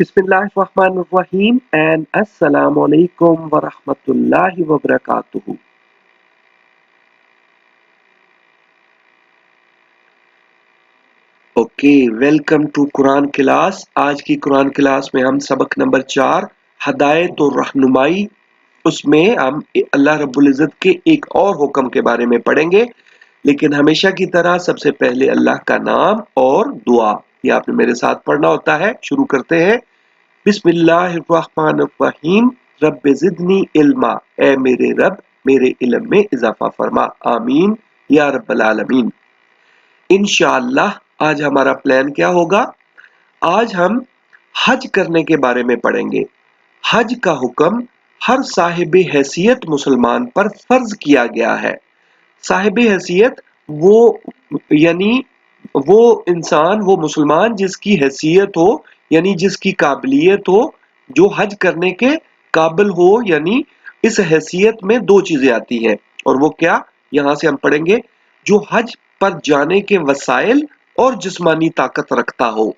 Bismillahirrahmanirrahim and Assalamu alaikum wa rahmatullahi wa barakatuhu. Okay, welcome to Quran class. आज की Quran class में हम सबक नंबर 4 हदायत और रहनुमाई, उसमें हम अल्लाह रब्बुल इज़्ज़त के एक और हुक्म के बारे में पढ़ेंगे। लेकिन हमेशा की तरह सबसे पहले अल्लाह का नाम और दुआ, ये आपने मेरे साथ पढ़ना होता है। शुरू करते हैं। बिस्मिल्लाहिर्रहमानिर्रहीम। रब्बि ज़िदनी इल्मा, ए मेरे रब मेरे इल्म में इजाफा फरमा। आमीन या रब्बल आलमीन। इंशाअल्लाह आज हमारा प्लान क्या होगा? आज हम हज करने के बारे में पढ़ेंगे। हज का हुक्म हर साहिब हैसियत मुसलमान पर फर्ज किया गया है। साहिब हैसियत वो यानी वो इंसान, वो मुसलमान जिसकी हैसियत हो, यानी जिसकी काबिलियत हो, जो हज करने के काबिल हो। यानी इस हैसियत में दो चीजें आती हैं, और वो क्या, यहां से हम पढ़ेंगे। जो हज पर जाने के वसाइल और जिस्मानी ताकत रखता हो।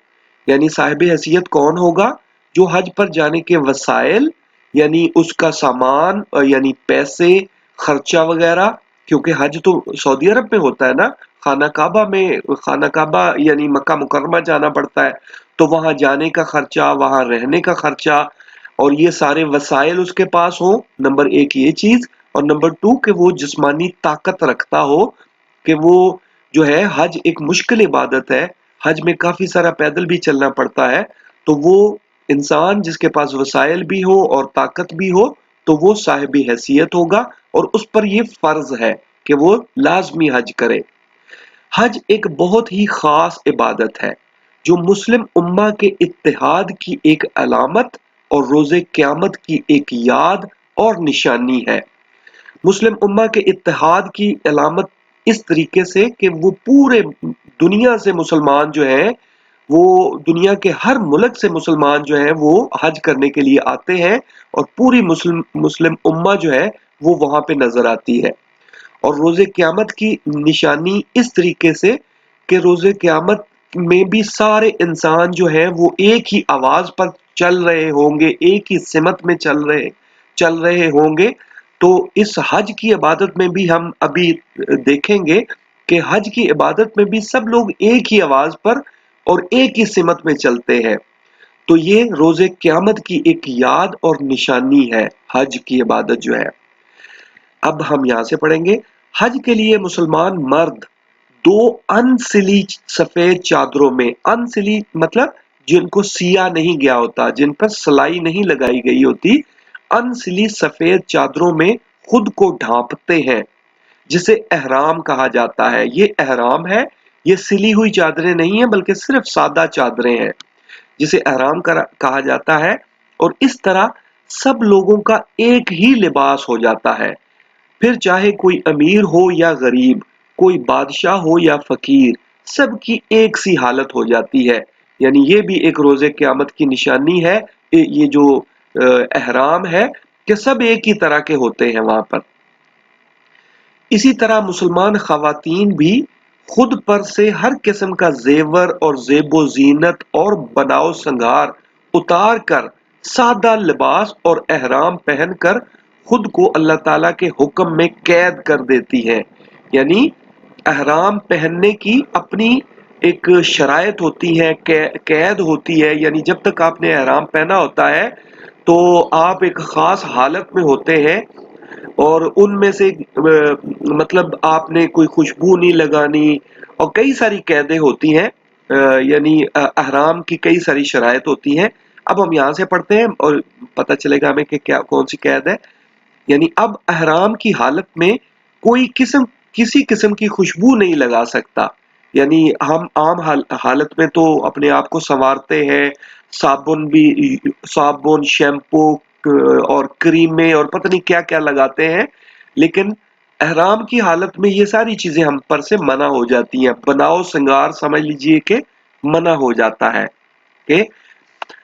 यानी साहिब हैसियत कौन होगा? जो हज पर जाने के वसाइल, यानी उसका सामान, यानी पैसे, खर्चा वगैरह। क्योंकि हज तो सऊदी अरब में होता है ना, खाना काबा में, खाना काबा यानी मक्का मुकर्रमा जाना पड़ता है। तो वहां जाने का खर्चा, वहां रहने का खर्चा, और ये सारे वसाइल उसके पास हो। नंबर एक ये चीज। और नंबर टू कि वो जिस्मानी ताकत रखता हो, कि वो जो है, हज एक मुश्किल इबादत है। हज में काफी सारा पैदल भी चलना पड़ता है। तो वो इंसान जिसके पास वसाइल भी हो और ताकत भी हो, तो वो साहिब हैसियत होगा, और उस पर ये फर्ज है कि वो लाजमी हज करे। हज एक बहुत ही खास इबादत है, जो मुस्लिम उम्मा के इत्तेहाद की एक अलामत और रोज़े क़यामत की एक याद और निशानी है। मुस्लिम उम्मा के इत्तेहाद की अलामत इस तरीके से कि वो पूरे दुनिया से मुसलमान जो है, वो दुनिया के हर मुल्क से मुसलमान जो है वो हज करने के लिए आते हैं, और पूरी मुस्लिम मुस्लिम उम्मा जो है वो वहां पे नजर आती है। और रोज़े क़यामत की निशानी इस तरीके से कि रोज़े क़यामत में भी सारे इंसान जो है वो एक ही आवाज पर चल रहे होंगे, एक ही सिमत में चल रहे होंगे। तो इस हज की इबादत में भी हम अभी देखेंगे कि हज की इबादत में भी सब लोग एक ही आवाज पर और एक ही सिमत में चलते हैं। तो ये रोज़े क़यामत की एक याद और निशानी है, हज की इबादत जो है। अब हम यहां से पढ़ेंगे। हज के लिए मुसलमान मर्द दो अनसिली सफेद चादरों में, अनसिली मतलब जिनको सिया नहीं गया होता, जिन पर सलाई नहीं लगाई गई होती, अनसिली सफेद चादरों में खुद को ढांपते हैं, जिसे एहराम कहा जाता है। ये एहराम है, ये सिली हुई चादरें नहीं है, बल्कि सिर्फ सादा चादरें हैं, जिसे एहराम कहा जाता है। और इस तरह सब लोगों का एक ही लिबास हो जाता है, फिर चाहे कोई अमीर हो या गरीब, कोई बादशाह हो या फकीर, सबकी एक सी हालत हो जाती है। यानी ये भी एक रोज़े क़यामत की निशानी है। ये जो एहराम है, कि सब एक ही तरह के होते हैं वहां पर। इसी तरह मुसलमान ख़वातीन भी खुद पर से हर किस्म का जेवर और ज़ेबो ज़ीनत और बनाव संगार उतार कर सादा लिबास और एहराम पहनकर खुद को अल्लाह ताला के हुक्म में कैद कर देती हैं। यानी एहराम पहनने की अपनी एक शरायत होती है, कैद होती है। यानी जब तक आपने एहराम पहना होता है, तो आप एक खास हालत में होते हैं, और उनमें से मतलब आपने कोई खुशबू नहीं लगानी, और कई सारी कैदें होती हैं। यानी अहराम की कई सारी शराइत होती हैं। अब हम यहाँ से पढ़ते हैं और पता चलेगा हमें कि क्या कौन सी कैद है। यानी अब अहराम की हालत में कोई किसी किस्म की खुशबू नहीं लगा सकता। यानी हम आम हालत में तो अपने आप को संवारते हैं, साबुन, शैम्पू और क्रीमें और पता नहीं क्या क्या लगाते हैं। लेकिन एहराम की हालत में ये सारी चीजें हम पर से मना हो जाती हैं। बनाव श्रृंगार समझ लीजिए कि मना हो जाता है, कि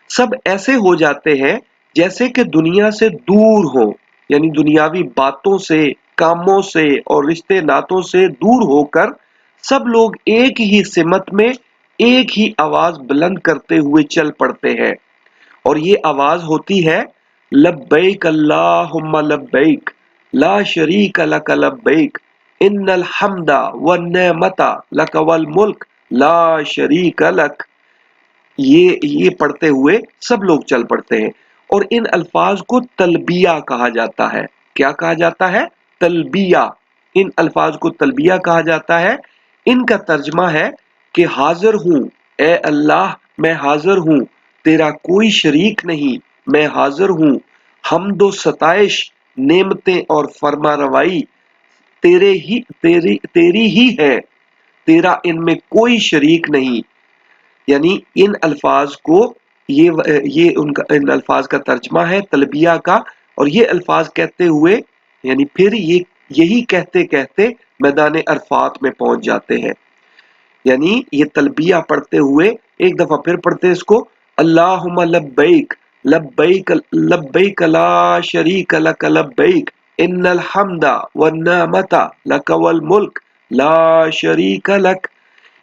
सब ऐसे हो जाते हैं जैसे कि दुनिया से दूर हो। यानी दुनियावी बातों से, कामों से और रिश्ते नातों से दूर होकर सब लोग एक ही सिमत में एक ही आवाज बुलंद करते हुए चल पड़ते हैं। اور یہ آواز ہوتی ہے لبیک اللہم لبیک لا شریک لک لبیک ان الحمد والنعمت لک والملک لا شریک لک. یہ پڑھتے ہوئے سب لوگ چل پڑتے ہیں، اور ان الفاظ کو تلبیہ کہا جاتا ہے. کیا کہا جاتا ہے؟ تلبیہ. ان الفاظ کو تلبیہ کہا جاتا ہے. ان کا ترجمہ ہے کہ حاضر ہوں اے اللہ، میں حاضر ہوں، تیرا کوئی شریک نہیں، میں حاضر ہوں، حمد و ستائش، نعمتیں اور فرما روائی تیری ہی ہے، تیرا ان میں کوئی شریک نہیں. یعنی ان الفاظ کو ان الفاظ کا ترجمہ ہے تلبیہ کا. اور یہ الفاظ کہتے ہوئے یعنی پھر یہی کہتے کہتے میدان عرفات میں پہنچ جاتے ہیں. یعنی یہ تلبیہ پڑھتے ہوئے ایک دفعہ پھر پڑھتے اس کو اللہم لبیک لبیک لبیک لا شریک لک لبیک ان الحمد والنعمت لک والملک لا شریک لک.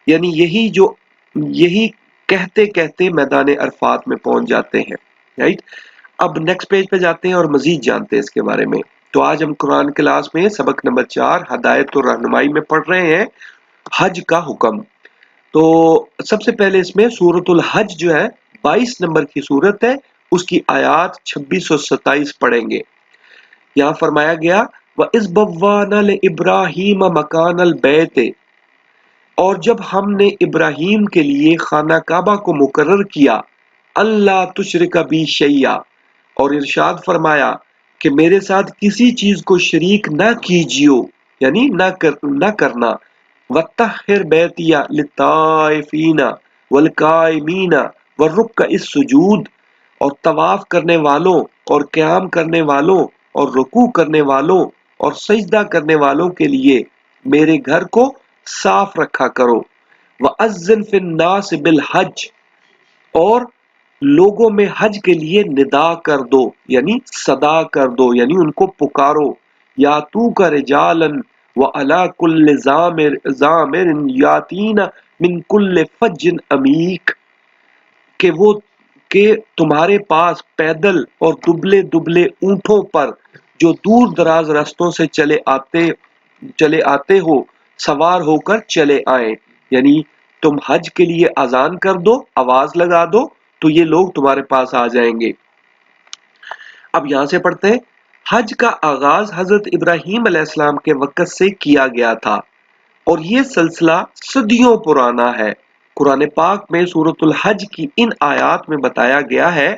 یعنی یہی کہتے کہتے میدان عرفات میں پہنچ جاتے ہیں. رائٹ. اب نیکسٹ پیج پہ جاتے ہیں اور مزید جانتے ہیں اس کے بارے میں. تو آج ہم قرآن کلاس میں سبق نمبر 4 ہدایت اور رہنمائی میں پڑھ رہے ہیں حج کا حکم. تو سب سے پہلے اس میں سورۃ الحج جو ہے 22 نمبر کی سورت ہے، اس کی آیات 26 اور 27 پڑھیں گے. یہاں فرمایا گیا وَإِذْ بَوَّأْنَا لِإِبْرَاهِيمَ مَكَانَ الْبَيْتِ، اور جب ہم نے ابراہیم کے لیے خانہ کعبہ کو مقرر کیا اللہ تشرک بی شیئا، اور ارشاد فرمایا کہ میرے ساتھ کسی چیز کو شریک نہ کیجیو، یعنی نہ کرنا. وَطَّہِّرْ بَیْتِیَ لِلطَّائِفِینَ وَالْقَائِمِینَ وَالرُّکَّعِ السُّجُودِ، اور طواف کرنے والوں اور قیام کرنے والوں اور رکوع کرنے والوں اور سجدہ کرنے والوں کے لیے میرے گھر کو صاف رکھا کرو. وَأَذِّنْ فِي النَّاسِ بِالْحَجِّ، اور لوگوں میں حج کے لیے ندا کر دو، یعنی صدا کر دو، یعنی ان کو پکارو. یا تو کا رجالن وعلی کل ضامر یاتین من کل فج عمیق، کہ تمہارے پاس پیدل اور دبلے دبلے اونٹوں پر جو دور دراز رستوں سے چلے آتے ہو سوار ہو کر چلے آئیں. یعنی تم حج کے لیے اذان کر دو، آواز لگا دو تو یہ لوگ تمہارے پاس آ جائیں گے. اب یہاں سے پڑھتے ہیں حج کا آغاز حضرت ابراہیم علیہ السلام کے وقت سے کیا گیا تھا اور یہ سلسلہ صدیوں پرانا ہے. قرآن پاک میں سورۃ الحج کی ان آیات میں بتایا گیا ہے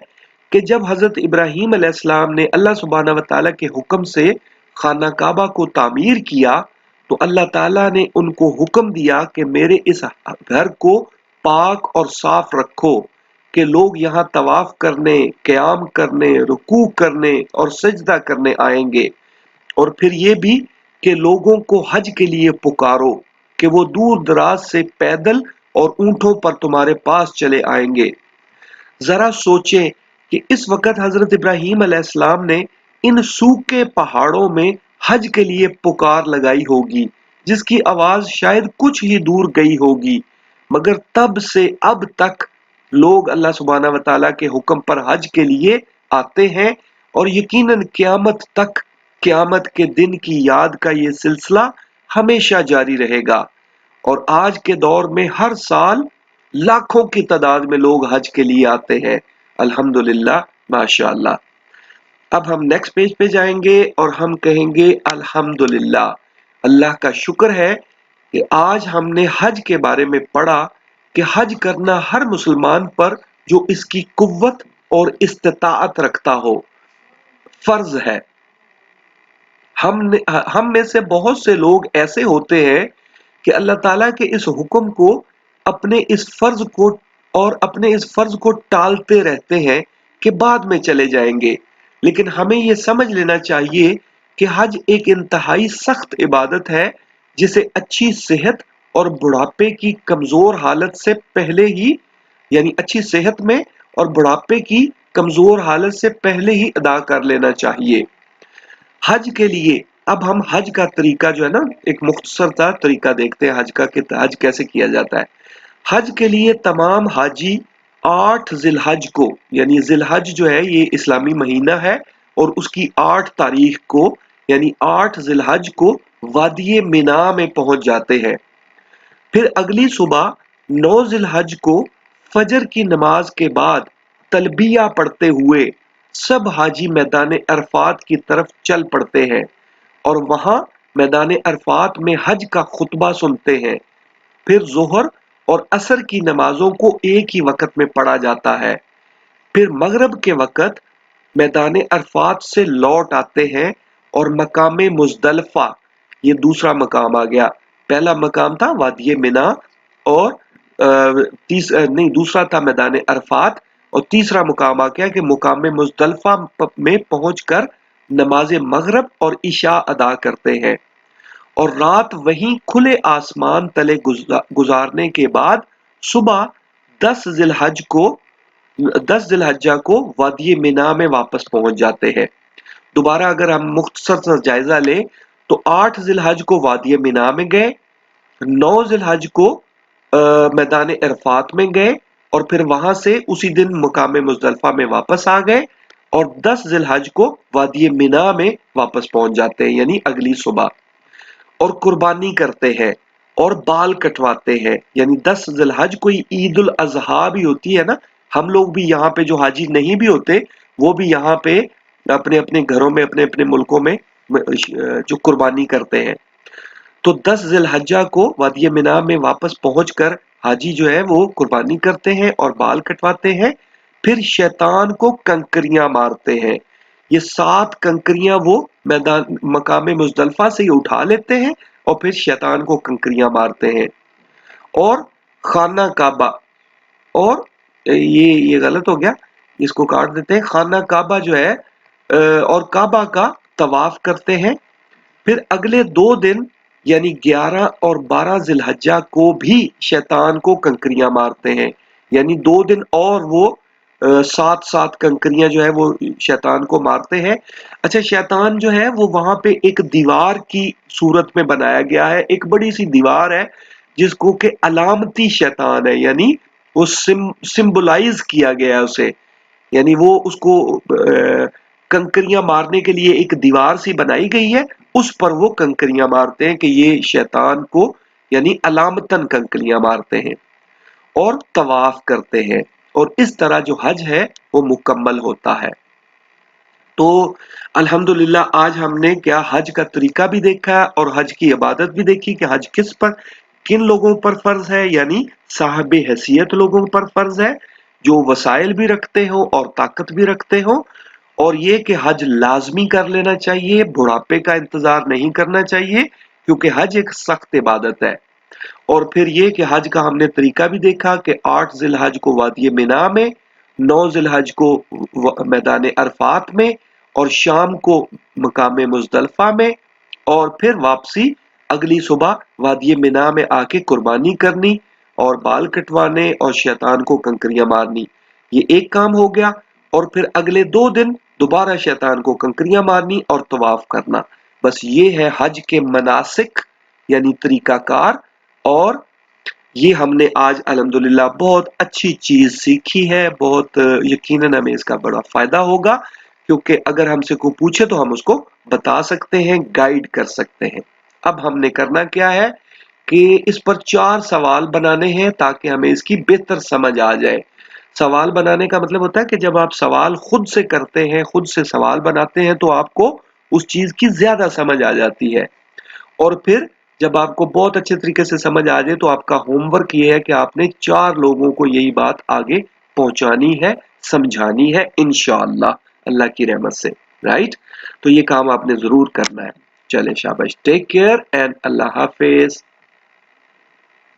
کہ جب حضرت ابراہیم علیہ السلام نے اللہ سبحانہ و تعالیٰ کے حکم سے خانہ کعبہ کو تعمیر کیا تو اللہ تعالیٰ نے ان کو حکم دیا کہ میرے اس گھر کو پاک اور صاف رکھو کہ لوگ یہاں طواف کرنے، قیام کرنے، رکوع کرنے اور سجدہ کرنے آئیں گے. اور پھر یہ بھی کہ لوگوں کو حج کے لیے پکارو کہ وہ دور دراز سے پیدل اور اونٹوں پر تمہارے پاس چلے آئیں گے. ذرا سوچیں کہ اس وقت حضرت ابراہیم علیہ السلام نے ان سوکھے پہاڑوں میں حج کے لیے پکار لگائی ہوگی جس کی آواز شاید کچھ ہی دور گئی ہوگی، مگر تب سے اب تک لوگ اللہ سبحانہ و تعالیٰ کے حکم پر حج کے لیے آتے ہیں، اور یقیناً قیامت تک، قیامت کے دن کی یاد کا یہ سلسلہ ہمیشہ جاری رہے گا. اور آج کے دور میں ہر سال لاکھوں کی تعداد میں لوگ حج کے لیے آتے ہیں. الحمدللہ، ماشاء اللہ. اب ہم نیکسٹ پیج پہ جائیں گے اور ہم کہیں گے الحمدللہ، اللہ کا شکر ہے کہ آج ہم نے حج کے بارے میں پڑھا کہ حج کرنا ہر مسلمان پر جو اس کی قوت اور استطاعت رکھتا ہو فرض ہے. ہم میں سے بہت سے لوگ ایسے ہوتے ہیں کہ اللہ تعالیٰ کے اس حکم کو اپنے اس فرض کو ٹالتے رہتے ہیں کہ بعد میں چلے جائیں گے. لیکن ہمیں یہ سمجھ لینا چاہیے کہ حج ایک انتہائی سخت عبادت ہے جسے اچھی صحت اور بڑھاپے کی کمزور حالت سے پہلے ہی، یعنی اچھی صحت میں اور بڑھاپے کی کمزور حالت سے پہلے ہی ادا کر لینا چاہیے. حج کے لیے اب ہم حج کا طریقہ جو ہے نا ایک مختصر سا طریقہ دیکھتے ہیں حج کا کہ حج کیسے کیا جاتا ہے. حج کے لیے تمام حاجی 8 ज़िलहज को, यानी ज़िलहज जो है ये इस्लामी महीना है, और उसकी 8 तारीख को यानी 8 ज़िलहज को वादी मिना में पहुंच जाते हैं। फिर अगली सुबह 9 ज़िलहज को फजर की नमाज के बाद तलबिया पढ़ते हुए सब हाजी मैदान अरफात की तरफ चल पड़ते हैं और वहां मैदान अरफात में हज का खुतबा सुनते हैं। फिर जोहर और असर की नमाजों को एक ही वक्त में पढ़ा जाता है। फिर मगरब के वक्त मैदान अरफात से लौट आते हैं और मकाम मुजदलफा, ये दूसरा मकाम आ गया। पहला मकाम था वादी मिना, और नहीं, दूसरा था मैदान अरफात, और तीसरा मुकाम आ गया कि मुकाम मुजदलफा में पहुंचकर नमाज मगरब और इशा अदा करते हैं और रात वहीं खुले आसमान तले गुजारने के बाद सुबह 10 जिलहज को 10 जिलहज्जा को वादी मिना में वापस पहुंच जाते हैं। दोबारा अगर हम मुख्तसर सा जायजा लें तो 8 जिलहज को वादी मिना में गए, 9 जिलहज को मैदान अरफात में गए और फिर वहां से उसी दिन मुकाम मुजदलफा में वापस आ गए, और 10 जिलहज को वादी मिना में वापस पहुंच जाते हैं यानी अगली सुबह, और कुर्बानी करते हैं और बाल कटवाते हैं। यानी 10 जिलहज को ईद उल अजहा भी होती है ना, हम लोग भी यहाँ पे जो हाजी नहीं भी होते वो भी यहाँ पे अपने अपने घरों में अपने अपने मुल्कों में जो कुर्बानी करते हैं। तो 10 जिलहज्जा को वादी मिना में वापस पहुंचकर हाजी जो है वो कुर्बानी करते हैं और बाल कटवाते हैं। फिर शैतान को कंकरियां मारते हैं। ये 7 कंकरियां वो मैदान मकाम मुजदलफा से ही उठा लेते हैं और फिर शैतान को कंकरियां मारते हैं। और खाना काबा, और ये गलत हो गया, इसको काट देते हैं। खाना काबा जो है और काबा का तवाफ करते हैं। फिर अगले 2 दिन यानी 11 और 12 जिलहज्जा को भी शैतान को कंकरियां मारते हैं। यानी 2 दिन और वो 7-7 कंकरियां जो है वो शैतान को मारते हैं। अच्छा, शैतान जो है वो वहां पे एक दीवार की सूरत में बनाया गया है, एक बड़ी सी दीवार है जिसको कि अलामती शैतान है, यानी वो सिंबलाइज किया गया है उसे, यानी वो उसको कंकरियां मारने के लिए एक दीवार सी बनाई गई है, उस पर वो कंकरियां मारते हैं कि ये शैतान को यानी अलामतन कंकरियां मारते हैं और तवाफ करते हैं, और इस तरह जो हज है वो मुकम्मल होता है। तो अल्हम्दुलिल्लाह आज हमने क्या हज का तरीका भी देखा और हज की इबादत भी देखी कि हज किन लोगों पर फर्ज है, यानी साहिब हैसियत लोगों पर फर्ज है जो वसाइल भी रखते हो और ताकत भी रखते हो, और ये कि हज लाजमी कर लेना चाहिए, बुढ़ापे का इंतजार नहीं करना चाहिए क्योंकि हज एक सख्त इबादत है। और फिर ये कि हज का हमने तरीका भी देखा कि 8 जिलहज को वादी मिना में, 9 जिलहज को मैदान अरफात में, और शाम को मकाम मुजदलफा में, और फिर वापसी अगली सुबह वादी मिना में आके कुर्बानी करनी और बाल कटवाने और शैतान को कंकरियां मारनी, ये एक काम हो गया। और फिर अगले 2 दिन दोबारा शैतान को कंकरियां मारनी और तवाफ करना। बस ये है हज के मनासिक यानी तरीकाकार, और ये हमने आज अल्हम्दुलिल्लाह बहुत अच्छी चीज सीखी है। बहुत यकीनन हमें इसका बड़ा फायदा होगा क्योंकि अगर हमसे कोई पूछे तो हम उसको बता सकते हैं, गाइड कर सकते हैं। अब हमने करना क्या है कि इस पर 4 सवाल बनाने हैं ताकि हमें इसकी बेहतर समझ आ जाए। सवाल बनाने का मतलब होता है कि जब आप सवाल खुद से करते हैं, खुद से सवाल बनाते हैं तो आपको उस चीज की ज्यादा समझ आ जाती है। और फिर जब आपको बहुत अच्छे तरीके से समझ आ जाए तो आपका होमवर्क ये है कि आपने 4 लोगों को यही बात आगे पहुंचानी है, समझानी है इंशाअल्लाह, अल्लाह की रहमत से। राइट, तो ये काम आपने जरूर करना है। चले शाबाश, take care and Allah Hafiz.